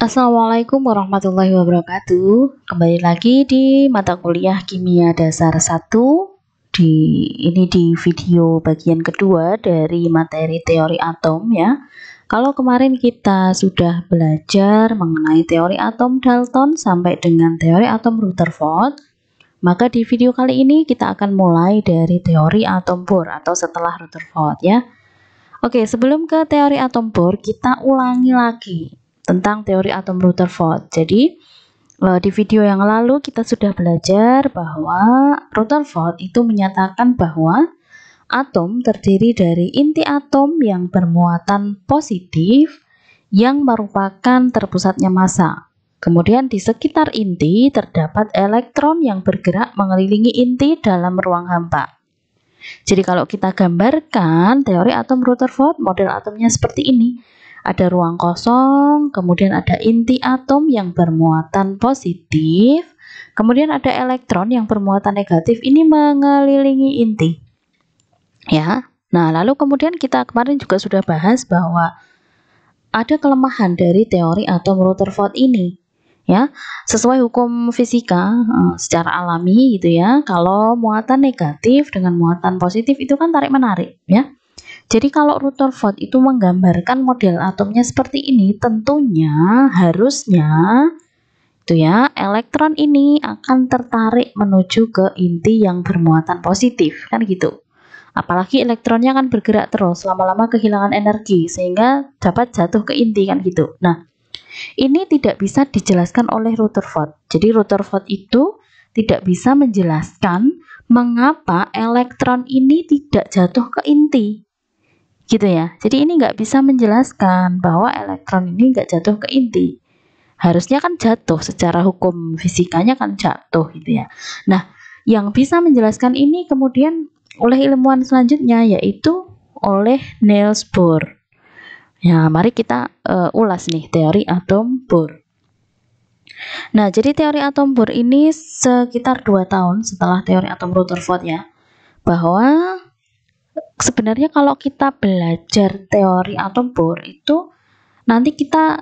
Assalamualaikum warahmatullahi wabarakatuh. Kembali lagi di mata kuliah Kimia Dasar 1. Di video bagian kedua dari materi teori atom ya. Kalau kemarin kita sudah belajar mengenai teori atom Dalton sampai dengan teori atom Rutherford, maka di video kali ini kita akan mulai dari teori atom Bohr atau setelah Rutherford ya. Oke, sebelum ke teori atom Bohr, kita ulangi lagi tentang teori atom Rutherford. Jadi, di video yang lalu kita sudah belajar bahwa Rutherford itu menyatakan bahwa atom terdiri dari inti atom yang bermuatan positif yang merupakan terpusatnya massa. Kemudian di sekitar inti terdapat elektron yang bergerak mengelilingi inti dalam ruang hampa. Jadi kalau kita gambarkan teori atom Rutherford, model atomnya seperti ini. Ada ruang kosong, kemudian ada inti atom yang bermuatan positif, kemudian ada elektron yang bermuatan negatif, ini mengelilingi inti. Ya. Nah, lalu kemudian kita kemarin juga sudah bahas bahwa ada kelemahan dari teori atom Rutherford ini. Ya, sesuai hukum fisika secara alami gitu ya, kalau muatan negatif dengan muatan positif itu kan tarik menarik ya. Jadi kalau Rutherford itu menggambarkan model atomnya seperti ini, tentunya harusnya itu ya, elektron ini akan tertarik menuju ke inti yang bermuatan positif kan gitu. Apalagi elektronnya kan bergerak terus, lama-lama kehilangan energi sehingga dapat jatuh ke inti kan gitu. Nah, ini tidak bisa dijelaskan oleh Rutherford. Jadi Rutherford itu tidak bisa menjelaskan mengapa elektron ini tidak jatuh ke inti. Gitu ya. Jadi ini nggak bisa menjelaskan bahwa elektron ini nggak jatuh ke inti. Harusnya kan jatuh, secara hukum fisikanya kan jatuh gitu ya. Nah, yang bisa menjelaskan ini kemudian oleh ilmuwan selanjutnya yaitu oleh Niels Bohr. Ya, mari kita ulas nih teori atom Bohr. Nah, jadi teori atom Bohr ini sekitar 2 tahun setelah teori atom Rutherford ya. Bahwa sebenarnya kalau kita belajar teori atom Bohr itu nanti kita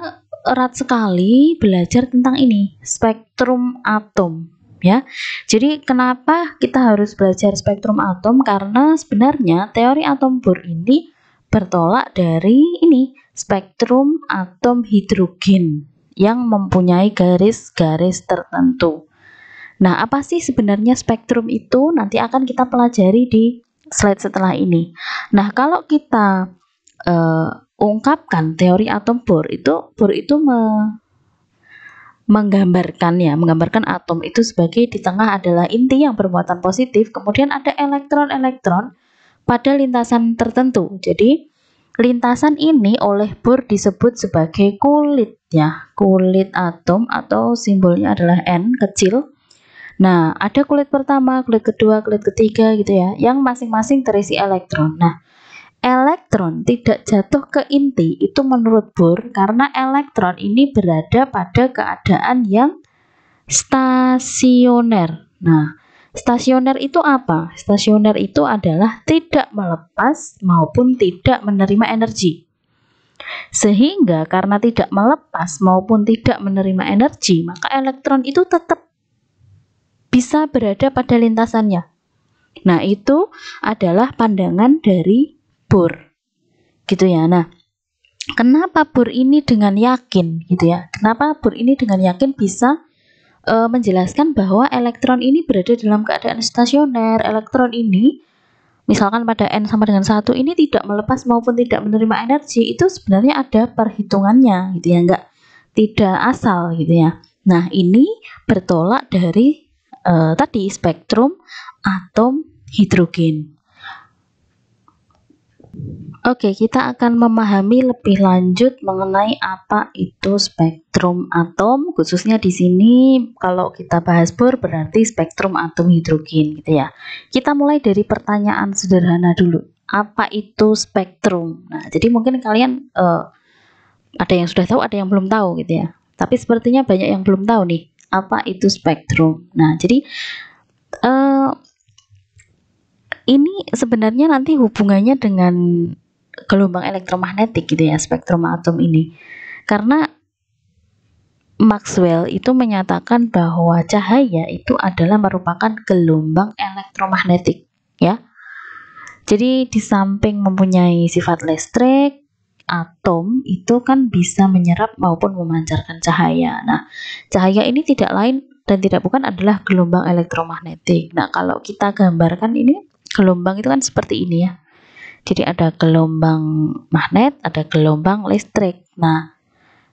erat sekali belajar tentang ini, spektrum atom ya. Jadi kenapa kita harus belajar spektrum atom? Karena sebenarnya teori atom Bohr ini bertolak dari ini, spektrum atom hidrogen yang mempunyai garis-garis tertentu. Nah, apa sih sebenarnya spektrum itu? Nanti akan kita pelajari di slide setelah ini. Nah, kalau kita ungkapkan teori atom Bohr itu menggambarkan atom itu sebagai di tengah adalah inti yang bermuatan positif, kemudian ada elektron-elektron pada lintasan tertentu. Jadi lintasan ini oleh Bohr disebut sebagai kulit ya, kulit atom atau simbolnya adalah N kecil. Nah, ada kulit pertama, kulit kedua, kulit ketiga gitu ya, yang masing-masing terisi elektron. Nah, elektron tidak jatuh ke inti itu menurut Bohr karena elektron ini berada pada keadaan yang stasioner. Nah, stasioner itu apa? Stasioner itu adalah tidak melepas maupun tidak menerima energi. Sehingga karena tidak melepas maupun tidak menerima energi, maka elektron itu tetap bisa berada pada lintasannya. Nah, itu adalah pandangan dari Bohr. Gitu ya. Nah, kenapa Bohr ini dengan yakin gitu ya? Kenapa Bohr ini dengan yakin bisa menjelaskan bahwa elektron ini berada dalam keadaan stasioner. Elektron ini misalkan pada N sama dengan 1 ini tidak melepas maupun tidak menerima energi, itu sebenarnya ada perhitungannya gitu ya, enggak tidak asal gitu ya. Nah, ini bertolak dari tadi spektrum atom hidrogen. Oke, kita akan memahami lebih lanjut mengenai apa itu spektrum atom, khususnya di sini kalau kita bahas Bohr berarti spektrum atom hidrogen gitu ya. Kita mulai dari pertanyaan sederhana dulu. Apa itu spektrum? Nah, jadi mungkin kalian ada yang sudah tahu, ada yang belum tahu gitu ya. Tapi sepertinya banyak yang belum tahu nih, apa itu spektrum. Nah, jadi ini sebenarnya nanti hubungannya dengan gelombang elektromagnetik gitu ya, spektrum atom ini. Karena Maxwell itu menyatakan bahwa cahaya itu adalah merupakan gelombang elektromagnetik, ya. Jadi di samping mempunyai sifat listrik, atom itu kan bisa menyerap maupun memancarkan cahaya. Nah, cahaya ini tidak lain dan tidak bukan adalah gelombang elektromagnetik. Nah, kalau kita gambarkan ini gelombang itu kan seperti ini ya. Jadi ada gelombang magnet, ada gelombang listrik. Nah,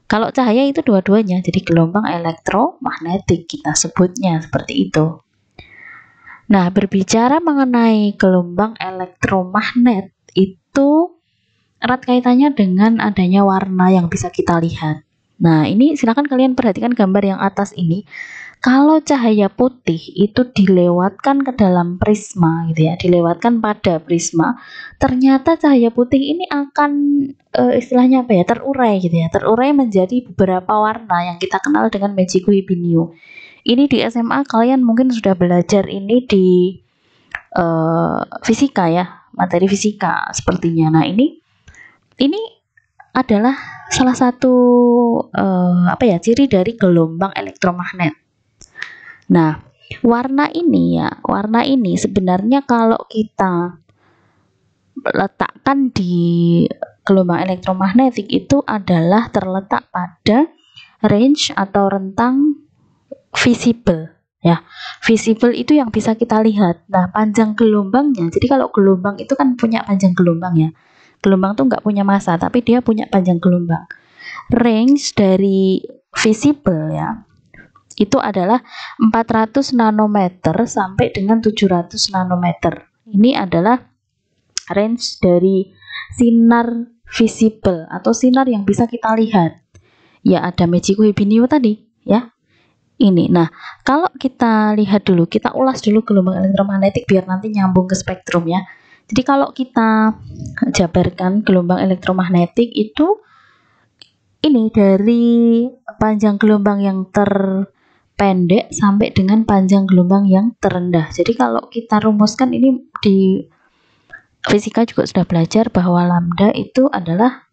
kalau cahaya itu dua-duanya, jadi gelombang elektromagnetik kita sebutnya seperti itu. Nah, berbicara mengenai gelombang elektromagnet itu erat kaitannya dengan adanya warna yang bisa kita lihat. Nah, ini silakan kalian perhatikan gambar yang atas ini. Kalau cahaya putih itu dilewatkan ke dalam prisma gitu ya, dilewatkan pada prisma, ternyata cahaya putih ini akan istilahnya apa ya, terurai gitu ya, terurai menjadi beberapa warna yang kita kenal dengan magico hibinium. Ini di SMA kalian mungkin sudah belajar ini di fisika ya, materi fisika sepertinya. Nah, ini adalah salah satu ciri dari gelombang elektromagnet. Nah, warna ini sebenarnya kalau kita letakkan di gelombang elektromagnetik itu adalah terletak pada range atau rentang visible ya. Visible itu yang bisa kita lihat. Nah, panjang gelombangnya. Jadi kalau gelombang itu kan punya panjang gelombang ya. Gelombang tuh nggak punya massa, tapi dia punya panjang gelombang. Range dari visible ya, itu adalah 400 nanometer sampai dengan 700 nanometer. Ini adalah range dari sinar visible atau sinar yang bisa kita lihat. Ya, ada magico hibinium tadi ya. Ini. Nah, kalau kita lihat dulu, kita ulas dulu gelombang elektromagnetik biar nanti nyambung ke spektrum ya. Jadi kalau kita jabarkan gelombang elektromagnetik itu ini dari panjang gelombang yang terpendek sampai dengan panjang gelombang yang terendah. Jadi kalau kita rumuskan ini di fisika juga sudah belajar bahwa lambda itu adalah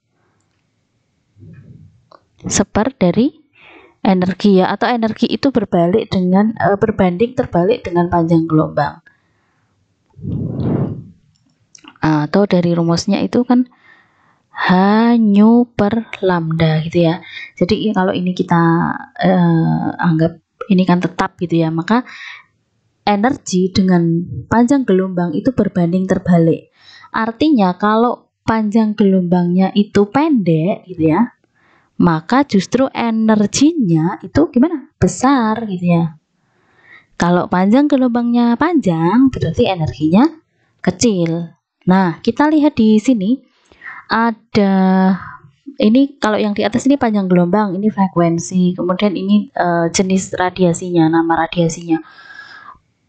seper dari energi ya, atau energi itu berbanding terbalik dengan panjang gelombang. Atau dari rumusnya itu kan H-nu per lambda gitu ya. Jadi kalau ini kita anggap ini kan tetap gitu ya, maka energi dengan panjang gelombang itu berbanding terbalik. Artinya kalau panjang gelombangnya itu pendek gitu ya, maka justru energinya itu gimana? Besar gitu ya. Kalau panjang gelombangnya panjang, berarti energinya kecil. Nah, kita lihat di sini ada ini, kalau yang di atas ini panjang gelombang, ini frekuensi, kemudian ini jenis radiasinya, nama radiasinya.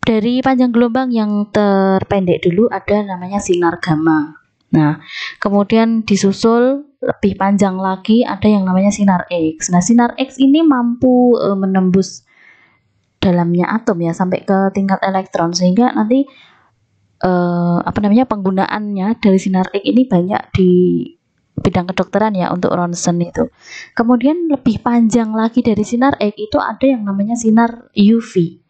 Dari panjang gelombang yang terpendek dulu ada namanya sinar gamma. Nah, kemudian disusul lebih panjang lagi ada yang namanya sinar X. Nah, sinar X ini mampu menembus dalamnya atom ya sampai ke tingkat elektron, sehingga nanti penggunaannya dari sinar X ini banyak di bidang kedokteran ya, untuk ronsen itu. Kemudian lebih panjang lagi dari sinar X itu ada yang namanya sinar UV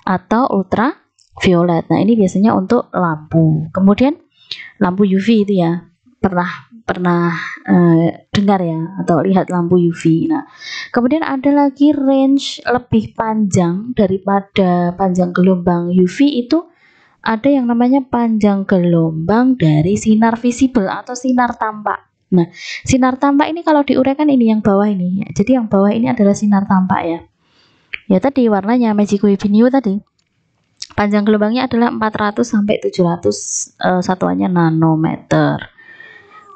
atau ultraviolet. Nah, ini biasanya untuk lampu. Kemudian lampu UV itu ya, pernah dengar ya atau lihat lampu UV. Nah, kemudian ada lagi range lebih panjang daripada panjang gelombang UV itu ada yang namanya panjang gelombang dari sinar visible atau sinar tampak. Nah, sinar tampak ini kalau diuraikan ini yang bawah ini. Jadi yang bawah ini adalah sinar tampak ya. Ya tadi warnanya magico hibinium tadi. Panjang gelombangnya adalah 400 sampai 700 satuannya nanometer.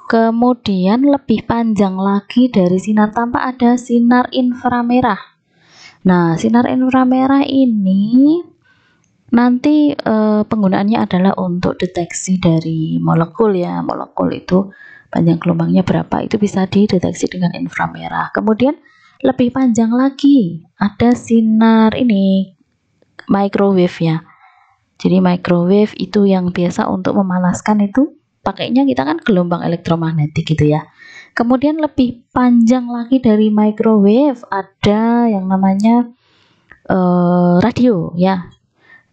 Kemudian lebih panjang lagi dari sinar tampak ada sinar inframerah. Nah, sinar inframerah ini nanti penggunaannya adalah untuk deteksi dari molekul ya. Molekul itu panjang gelombangnya berapa, itu bisa dideteksi dengan inframerah. Kemudian lebih panjang lagi ada sinar ini microwave ya. Jadi microwave itu yang biasa untuk memanaskan itu pakainya kita kan gelombang elektromagnetik gitu ya. Kemudian lebih panjang lagi dari microwave ada yang namanya radio ya.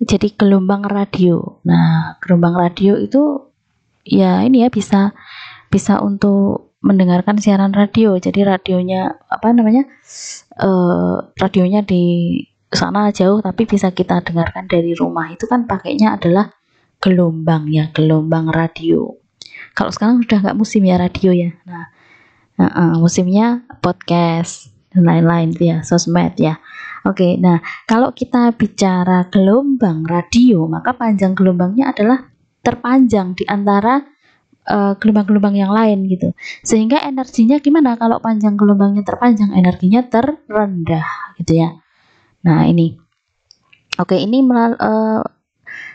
Jadi gelombang radio. Nah, gelombang radio itu ya ini ya bisa untuk mendengarkan siaran radio. Jadi radionya radionya di sana jauh tapi bisa kita dengarkan dari rumah. Itu kan pakainya adalah gelombang ya, gelombang radio. Kalau sekarang sudah nggak musim ya radio ya. Nah, musimnya podcast dan lain-lain ya, sosmed ya. Oke, nah kalau kita bicara gelombang radio, maka panjang gelombangnya adalah terpanjang di antara gelombang-gelombang yang lain gitu. Sehingga energinya gimana? Kalau panjang gelombangnya terpanjang, energinya terendah gitu ya. Nah ini, oke ini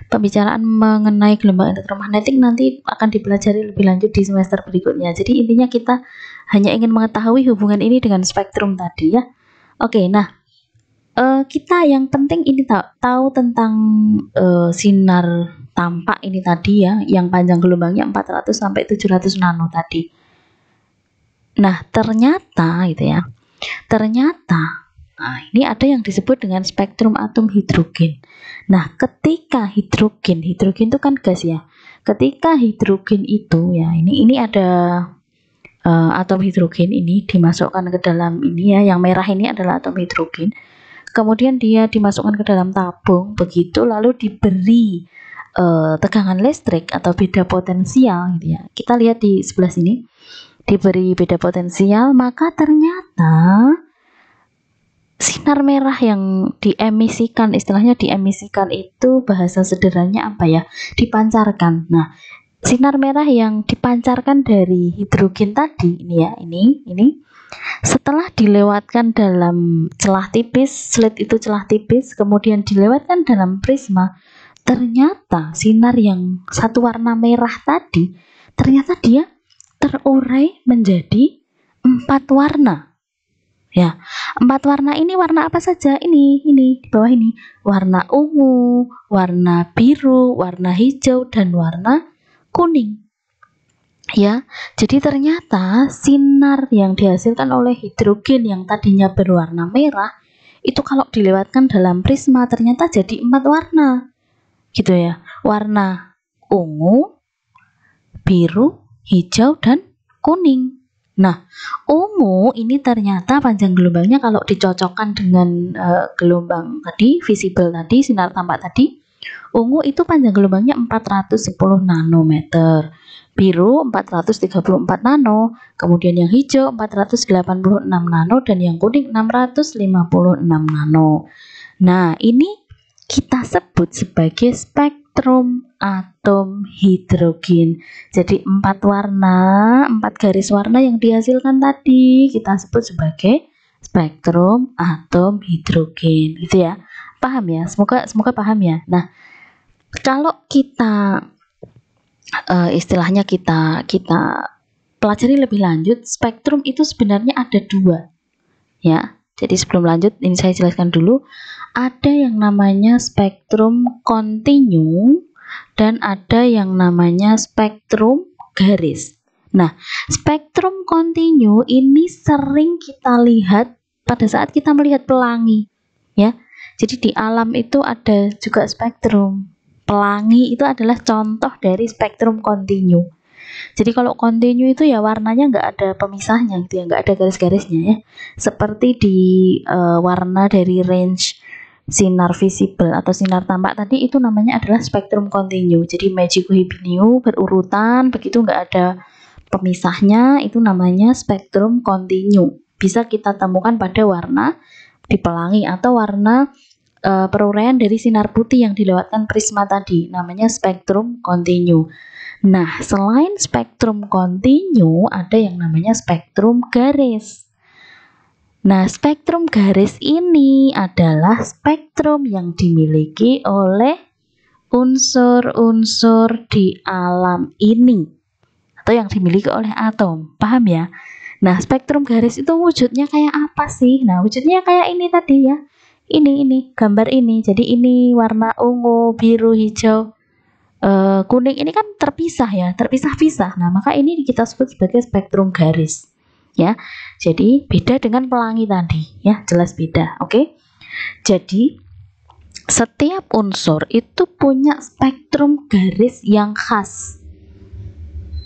pembicaraan mengenai gelombang elektromagnetik nanti akan dipelajari lebih lanjut di semester berikutnya. Jadi intinya kita hanya ingin mengetahui hubungan ini dengan spektrum tadi ya. Oke, nah kita yang penting ini tahu tentang sinar tampak ini tadi ya, yang panjang gelombangnya 400 sampai 700 nano tadi. Nah, ternyata gitu ya. Nah, ini ada yang disebut dengan spektrum atom hidrogen. Nah, ketika hidrogen itu kan gas ya. Ketika hidrogen itu ya, ini ada atom hidrogen ini dimasukkan ke dalam ini ya, yang merah ini adalah atom hidrogen. Kemudian dia dimasukkan ke dalam tabung begitu, lalu diberi tegangan listrik atau beda potensial gitu ya. Kita lihat di sebelah sini, diberi beda potensial, maka ternyata sinar merah yang diemisikan, istilahnya diemisikan itu bahasa sederhananya apa ya? Dipancarkan. Nah, sinar merah yang dipancarkan dari hidrogen tadi ini ya, ini setelah dilewatkan dalam celah tipis, slit itu celah tipis, kemudian dilewatkan dalam prisma, ternyata sinar yang satu warna merah tadi, ternyata dia terurai menjadi 4 warna. Ya, 4 warna ini warna apa saja? Ini di bawah ini, warna ungu, warna biru, warna hijau, dan warna kuning. Ya, jadi ternyata sinar yang dihasilkan oleh hidrogen yang tadinya berwarna merah itu kalau dilewatkan dalam prisma ternyata jadi 4 warna. Gitu ya. Warna ungu, biru, hijau, dan kuning. Nah, ungu ini ternyata panjang gelombangnya kalau dicocokkan dengan gelombang tadi, visible tadi, sinar tampak tadi, ungu itu panjang gelombangnya 410 nanometer. Biru 434 nano, kemudian yang hijau 486 nano, dan yang kuning 656 nano. Nah, ini kita sebut sebagai spektrum atom hidrogen. Jadi 4 warna, 4 garis warna yang dihasilkan tadi kita sebut sebagai spektrum atom hidrogen, gitu ya. Paham ya? Semoga paham ya. Nah, kalau kita istilahnya kita pelajari lebih lanjut, spektrum itu sebenarnya ada 2 ya. Jadi sebelum lanjut ini saya jelaskan dulu, ada yang namanya spektrum kontinu dan ada yang namanya spektrum garis. Nah, spektrum kontinu ini sering kita lihat pada saat kita melihat pelangi ya. Jadi di alam itu ada juga spektrum. Pelangi itu adalah contoh dari spektrum kontinu. Jadi kalau kontinu itu ya warnanya nggak ada pemisahnya gitu ya, nggak ada garis-garisnya ya. Seperti di warna dari range sinar visible atau sinar tampak tadi itu namanya adalah spektrum kontinu. Jadi Magico Hibiniu berurutan begitu, nggak ada pemisahnya, itu namanya spektrum kontinu. Bisa kita temukan pada warna di pelangi atau warna peruraian dari sinar putih yang dilewatkan prisma tadi, namanya spektrum kontinu. Nah, selain spektrum kontinu ada yang namanya spektrum garis. Nah, spektrum garis ini adalah spektrum yang dimiliki oleh unsur-unsur di alam ini atau yang dimiliki oleh atom. Paham ya? Nah, spektrum garis itu wujudnya kayak apa sih? Nah, wujudnya kayak ini tadi ya. Ini gambar ini. Jadi ini warna ungu, biru, hijau, kuning ini kan terpisah ya, terpisah-pisah. Nah, maka ini kita sebut sebagai spektrum garis. ya. Jadi beda dengan pelangi tadi ya, jelas beda. Oke. Jadi setiap unsur itu punya spektrum garis yang khas.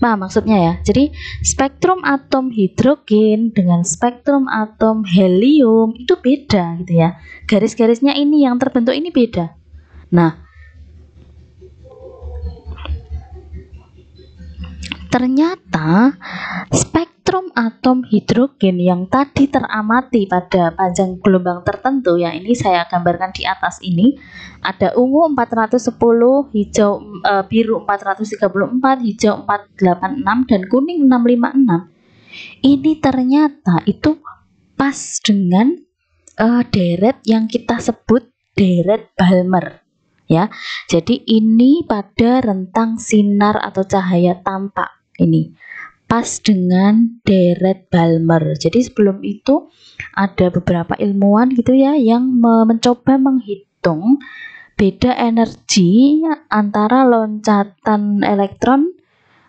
Nah, maksudnya ya, jadi spektrum atom hidrogen dengan spektrum atom helium itu beda gitu ya. Garis-garisnya ini yang terbentuk ini beda. Nah, ternyata spektrum atom hidrogen yang tadi teramati pada panjang gelombang tertentu, yang ini saya gambarkan di atas ini, ada ungu 410, hijau biru 434, hijau 486 dan kuning 656. Ini ternyata itu pas dengan deret yang kita sebut deret Balmer ya. Jadi ini pada rentang sinar atau cahaya tampak. Ini pas dengan deret Balmer. Jadi sebelum itu ada beberapa ilmuwan gitu ya yang mencoba menghitung beda energi antara loncatan elektron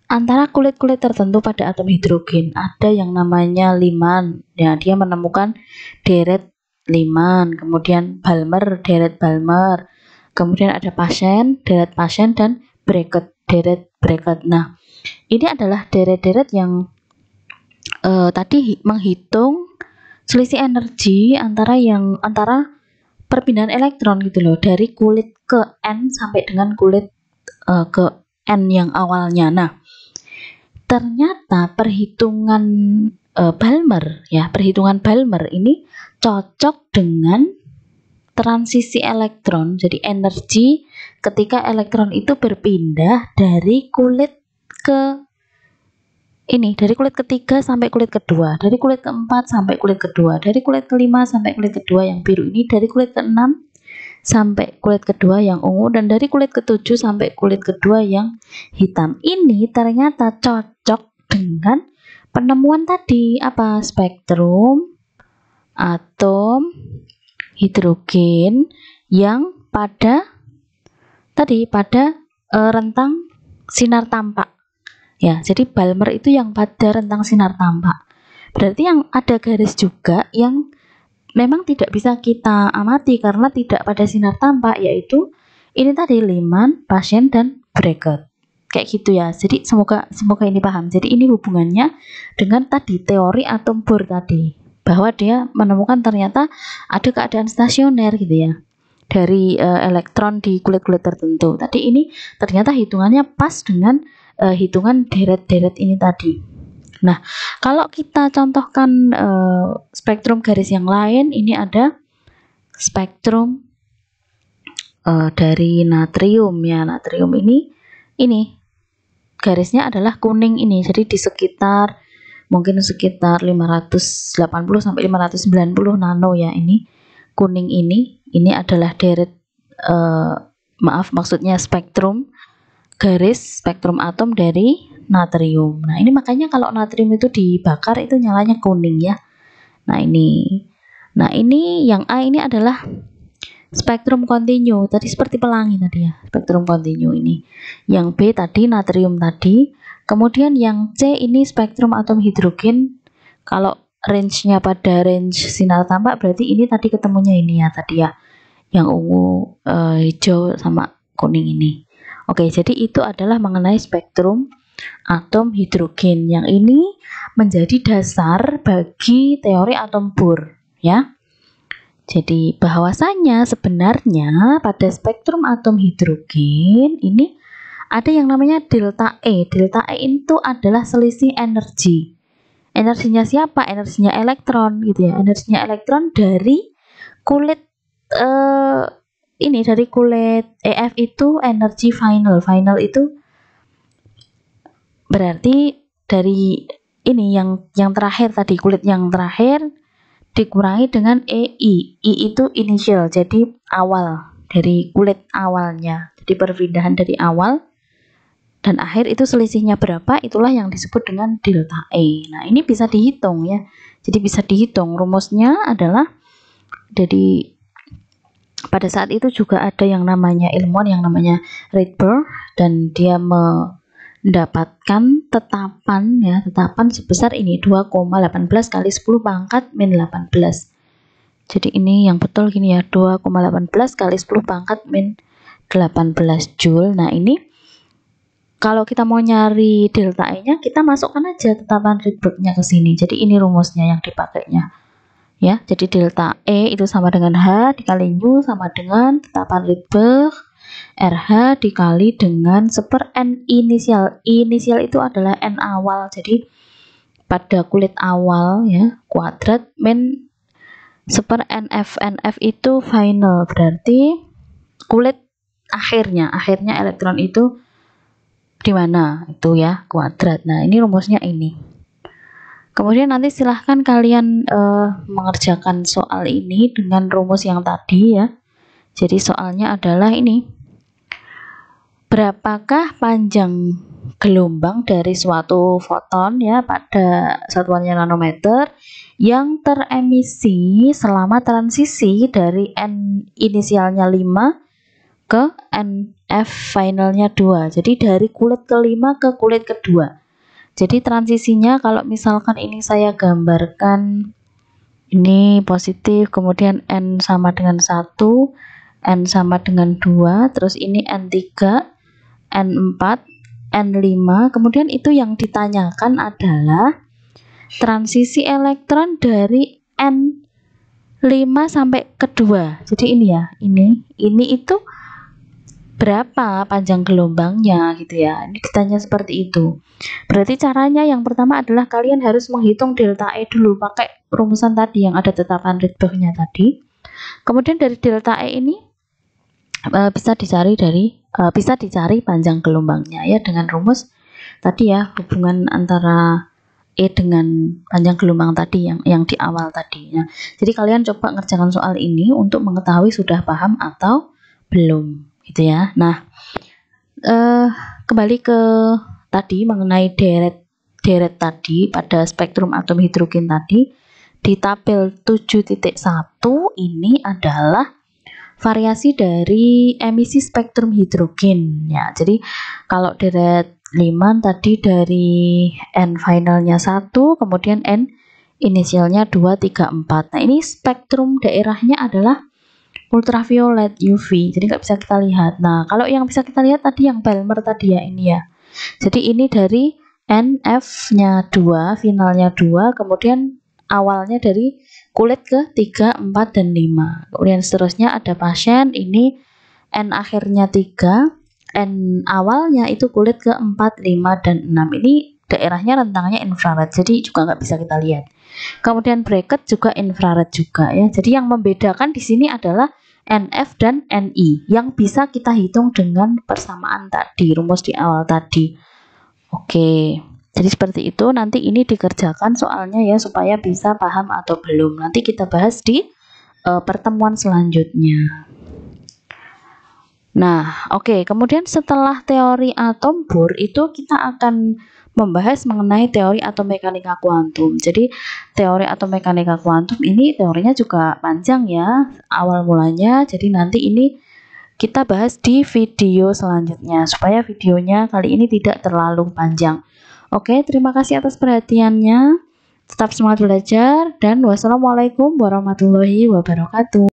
antara kulit-kulit tertentu pada atom hidrogen. Ada yang namanya Lyman. Ya, dia menemukan deret Lyman, kemudian Balmer, deret Balmer. Kemudian ada Paschen, deret Paschen, dan Brackett, deret Brackett. Nah, ini adalah deret-deret yang tadi menghitung selisih energi antara perpindahan elektron gitu loh, dari kulit ke N sampai dengan kulit ke N yang awalnya. Nah, ternyata perhitungan Balmer ya, perhitungan Balmer ini cocok dengan transisi elektron. Jadi energi ketika elektron itu berpindah dari kulit ke ini, dari kulit ketiga sampai kulit kedua, dari kulit keempat sampai kulit kedua, dari kulit kelima sampai kulit kedua yang biru ini, dari kulit keenam sampai kulit kedua yang ungu, dan dari kulit ketujuh sampai kulit kedua yang hitam. Ini ternyata cocok dengan penemuan tadi, apa? Spektrum atom hidrogen yang pada rentang sinar tampak. Ya, jadi Balmer itu yang pada rentang sinar tampak. Berarti yang ada garis juga yang memang tidak bisa kita amati karena tidak pada sinar tampak, yaitu ini tadi Lyman, Paschen, dan Brackett. Kayak gitu ya. Jadi semoga ini paham. Jadi ini hubungannya dengan tadi teori atom Bohr tadi, bahwa dia menemukan ternyata ada keadaan stasioner gitu ya dari elektron di kulit-kulit tertentu. Tadi ini ternyata hitungannya pas dengan hitungan deret-deret ini tadi. Nah, kalau kita contohkan spektrum garis yang lain, ini ada spektrum dari natrium ya. Natrium ini garisnya adalah kuning ini. Jadi di sekitar mungkin sekitar 580 sampai 590 nano ya, ini kuning ini adalah deret maksudnya spektrum garis spektrum atom dari natrium. Nah, ini makanya kalau natrium itu dibakar itu nyalanya kuning ya. Nah, ini yang A ini adalah spektrum kontinu. Tadi seperti pelangi tadi ya, spektrum kontinu ini. Yang B tadi natrium tadi. Kemudian yang C ini spektrum atom hidrogen. Kalau range-nya pada range sinar tampak, berarti ini tadi ketemunya ini ya tadi ya. Yang ungu, hijau sama kuning ini. Oke, jadi itu adalah mengenai spektrum atom hidrogen. Yang ini menjadi dasar bagi teori atom Bohr ya. Jadi bahwasanya sebenarnya pada spektrum atom hidrogen ini ada yang namanya delta E. Delta E itu adalah selisih energi. Energinya siapa? Energinya elektron gitu ya. Energinya elektron dari kulit ini, dari kulit EF itu energi final. Final itu berarti dari ini yang terakhir tadi, kulit yang terakhir dikurangi dengan EI. I itu initial, jadi awal, dari kulit awalnya. Jadi perpindahan dari awal dan akhir itu selisihnya berapa, itulah yang disebut dengan delta E. Nah, ini bisa dihitung ya. Jadi bisa dihitung, rumusnya adalah, jadi pada saat itu juga ada yang namanya ilmuwan yang namanya Rydberg, dan dia mendapatkan tetapan ya, tetapan sebesar ini 2,18 kali 10 pangkat min 18. Jadi ini yang betul gini ya, 2,18 kali 10 pangkat min 18 Joule. Nah, ini kalau kita mau nyari delta E-nya, kita masukkan aja tetapan Rydberg-nya ke sini. Jadi ini rumusnya yang dipakainya. Ya, jadi delta E itu sama dengan H dikali U sama dengan tetapan Rydberg RH dikali dengan 1/N inisial. Inisial itu adalah N awal. Jadi pada kulit awal ya, kuadrat min 1/NF. NF itu final, berarti kulit akhirnya elektron itu di mana? Itu ya, kuadrat. Nah, ini rumusnya ini. Kemudian nanti silahkan kalian mengerjakan soal ini dengan rumus yang tadi ya. Jadi soalnya adalah ini. Berapakah panjang gelombang dari suatu foton ya pada satuannya nanometer yang teremisi selama transisi dari N inisialnya 5 ke NF finalnya 2. Jadi dari kulit kelima ke kulit kedua. Jadi transisinya kalau misalkan ini saya gambarkan ini positif, kemudian N sama dengan 1, N sama dengan 2, terus ini N3, N4, N5, kemudian itu yang ditanyakan adalah transisi elektron dari N5 sampai ke 2. Jadi ini ya, ini itu berapa panjang gelombangnya gitu ya. Ini ditanya seperti itu. Berarti caranya yang pertama adalah kalian harus menghitung delta E dulu pakai rumusan tadi yang ada tetapan Rydberg-nya tadi. Kemudian dari delta E ini bisa dicari panjang gelombangnya ya dengan rumus tadi ya, hubungan antara E dengan panjang gelombang tadi yang di awal tadi ya. Jadi kalian coba ngerjakan soal ini untuk mengetahui sudah paham atau belum gitu ya. Nah, kembali ke tadi mengenai deret tadi pada spektrum atom hidrogen tadi di tabel 7.1 ini adalah variasi dari emisi spektrum hidrogen ya. Jadi kalau deret 5 tadi dari N finalnya 1, kemudian N inisialnya 2, 3, 4. Nah, ini spektrum daerahnya adalah ultraviolet UV, jadi nggak bisa kita lihat. Nah, kalau yang bisa kita lihat tadi yang Balmer tadi ya, ini ya. Jadi ini dari NF-nya 2, finalnya 2, kemudian awalnya dari kulit ke 3, 4, dan 5. Kemudian seterusnya ada pasien, ini N akhirnya 3, N awalnya itu kulit ke 4, 5, dan 6. Ini daerahnya rentangnya infrared, jadi juga nggak bisa kita lihat. Kemudian bracket juga infrared juga ya. Jadi yang membedakan di sini adalah NF dan NI yang bisa kita hitung dengan persamaan tadi, rumus di awal tadi. Oke, jadi seperti itu. Nanti ini dikerjakan soalnya ya supaya bisa paham atau belum. Nanti kita bahas di pertemuan selanjutnya. Nah, oke. Kemudian setelah teori atom Bohr itu kita akan membahas mengenai teori atom mekanika kuantum. Jadi teori atom mekanika kuantum ini teorinya juga panjang ya awal mulanya. Jadi nanti ini kita bahas di video selanjutnya supaya videonya kali ini tidak terlalu panjang. Oke, terima kasih atas perhatiannya. Tetap semangat belajar dan wassalamualaikum warahmatullahi wabarakatuh.